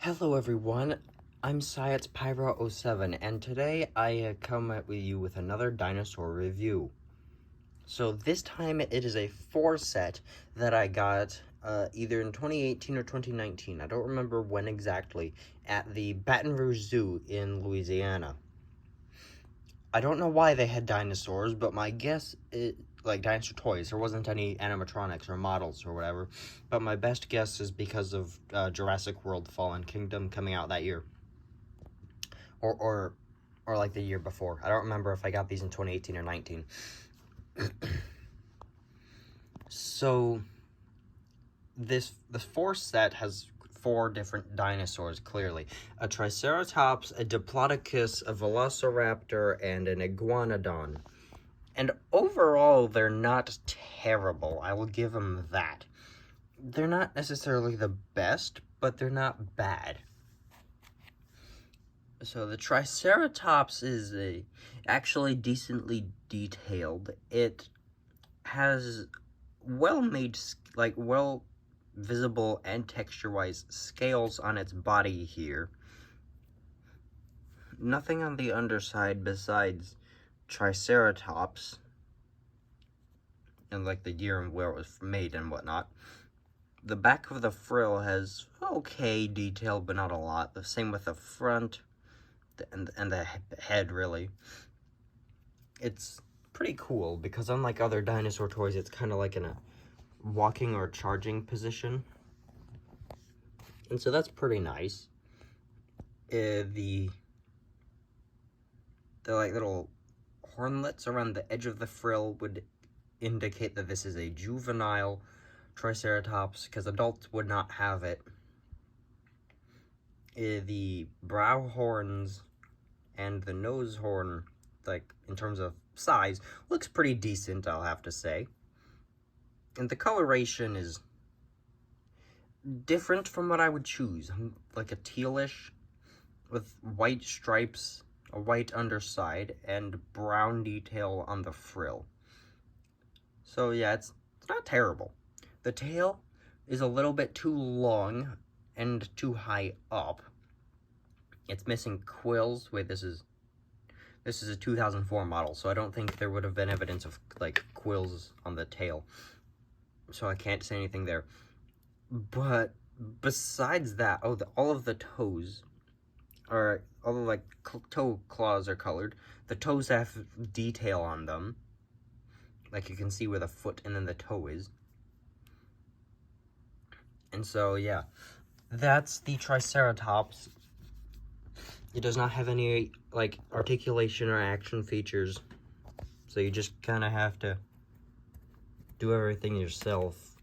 Hello everyone, I'm SciencePyro07 and today I come with you with another dinosaur review. So this time it is a 4 set that I got either in 2018 or 2019, I don't remember when exactly, at the Baton Rogue Zoo in Louisiana. I don't know why they had dinosaurs, but my guess is, like dinosaur toys, there wasn't any animatronics or models or whatever, but my best guess is because of Jurassic World Fallen Kingdom coming out that year. Or like the year before. I don't remember if I got these in 2018 or 19. So, the 4 set has 4 different dinosaurs, clearly. A Triceratops, a Diplodocus, a Velociraptor, and an Iguanodon. And overall, they're not terrible. I will give them that. They're not necessarily the best, but they're not bad. So the Triceratops is actually decently detailed. It has well-made, like well-visible and texture-wise scales on its body here. Nothing on the underside besides Triceratops and like the year and where it was made and whatnot. The back of the frill has okay detail, but not a lot. The same with the front and the head, really. It's pretty cool because unlike other dinosaur toys, it's kind of like in a walking or charging position. And so that's pretty nice. The like little hornlets around the edge of the frill would indicate that this is a juvenile Triceratops, because adults would not have it. The brow horns and the nose horn, like in terms of size, looks pretty decent, I'll have to say. And the coloration is different from what I would choose, like a tealish with white stripes, a white underside, and brown detail on the frill. So yeah, it's not terrible. The tail is a little bit too long and too high up. It's missing quills. Wait, this is a 2004 model, so I don't think there would have been evidence of like quills on the tail. So I can't say anything there. But besides that, all of the toes are, all the like toe claws are colored. The toes have detail on them. Like you can see where the foot and then the toe is. And so, yeah, that's the Triceratops. It does not have any, like, articulation or action features. So you just kind of have to do everything yourself.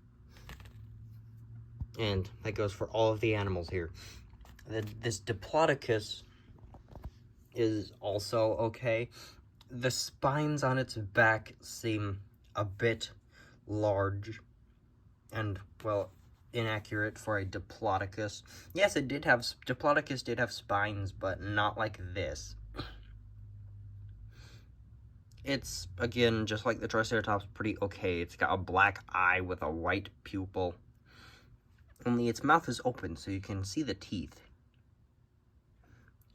And that goes for all of the animals here. This Diplodocus is also okay. The spines on its back seem a bit large and, well, inaccurate for a Diplodocus. Yes, Diplodocus did have spines, but not like this. It's, again, just like the Triceratops, pretty okay. It's got a black eye with a white pupil. Only its mouth is open, so you can see the teeth.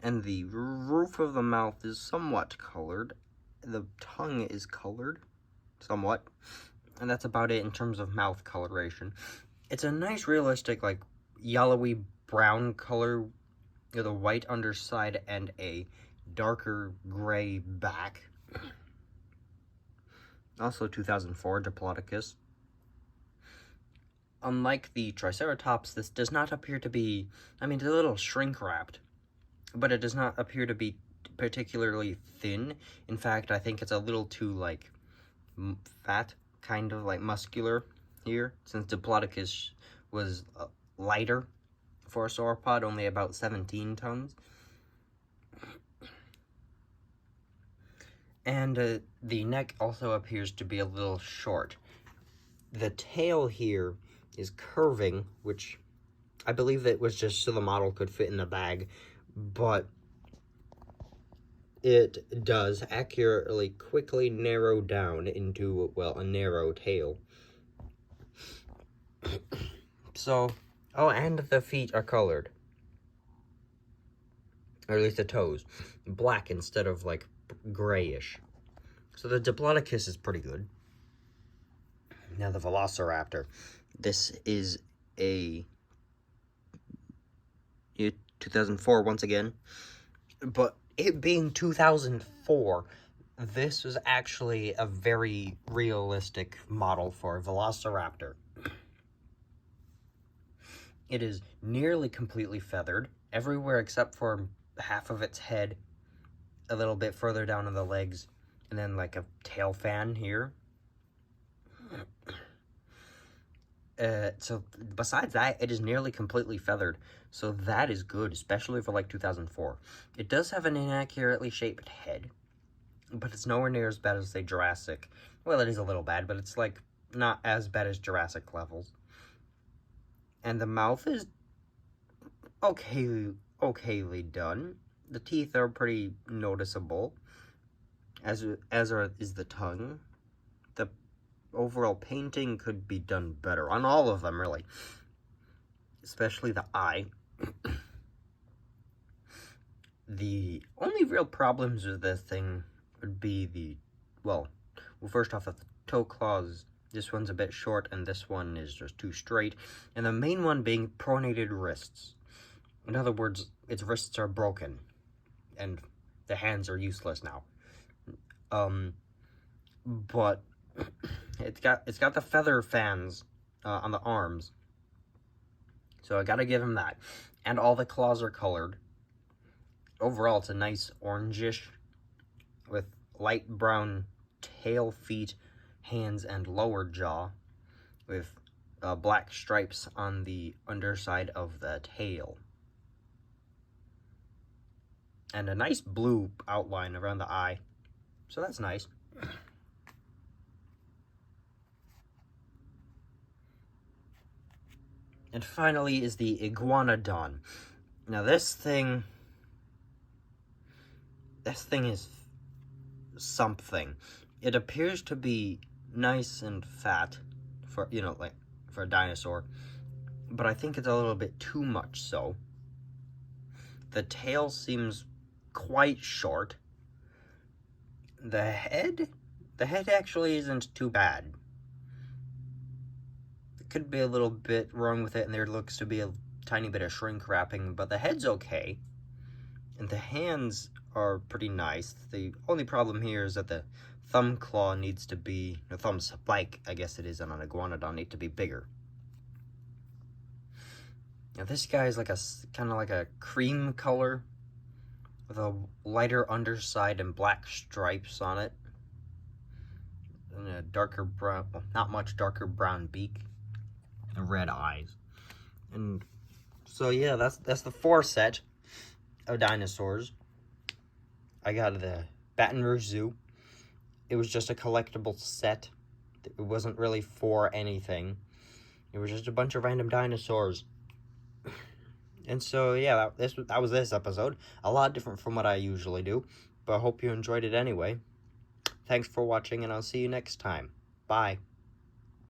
And the roof of the mouth is somewhat colored. The tongue is colored, somewhat. And that's about it in terms of mouth coloration. It's a nice, realistic, like, yellowy brown color with a white underside and a darker gray back. Also 2004 Diplodocus. Unlike the Triceratops, this does not appear to be, I mean, it's a little shrink-wrapped, but it does not appear to be particularly thin. In fact, I think it's a little too, like, fat, kind of, like, muscular here, since Diplodocus was lighter for a sauropod, only about 17 tons. And the neck also appears to be a little short. The tail here is curving, which I believe that was just so the model could fit in the bag, but it does accurately, quickly narrow down into, well, a narrow tail. So, oh, and the feet are colored. or at least the toes, black instead of like grayish. So the Diplodocus is pretty good. Now the Velociraptor. This is a 2004 once again, but it being 2004, this was actually a very realistic model for a Velociraptor. It is nearly completely feathered, everywhere except for half of its head, a little bit further down on the legs, and then like a tail fan here. So besides that, it is nearly completely feathered, so that is good, especially for like 2004. It does have an inaccurately shaped head, but it's nowhere near as bad as, say, Jurassic. Well, it is a little bad, but it's like not as bad as Jurassic levels. And the mouth is okayly done. The teeth are pretty noticeable, as is the tongue. The overall painting could be done better on all of them, really, especially the eye. The only real problems with this thing would be well, first off, the toe claws. This one's a bit short, and this one is just too straight. And the main one being pronated wrists. In other words, its wrists are broken, and the hands are useless now. But it's got the feather fans on the arms, so I gotta give him that. And all the claws are colored. Overall, it's a nice orangish with light brown tail, feet, hands, and lower jaw, with black stripes on the underside of the tail. And a nice blue outline around the eye. So that's nice. And finally is the Iguanodon. Now this thing is something. It appears to be nice and fat for, like for a dinosaur, but I think it's a little bit too much so. The tail seems quite short. The head actually isn't too bad. It could be a little bit wrong with it, and there looks to be a tiny bit of shrink wrapping, but the head's okay. And the hands are pretty nice. The only problem here is that the thumb claw needs to be, the thumb spike, I guess it is, on an Iguanodon, need to be bigger. Now this guy is like kind of like a cream color with a lighter underside and black stripes on it, and a darker brown, well, not much darker brown beak, and red eyes. And so yeah, that's the 4 set of dinosaurs. I got the Baton Rogue Zoo. It was just a collectible set. It wasn't really for anything. It was just a bunch of random dinosaurs. And so yeah, that was this episode. A lot different from what I usually do, but I hope you enjoyed it anyway. Thanks for watching, and I'll see you next time. Bye.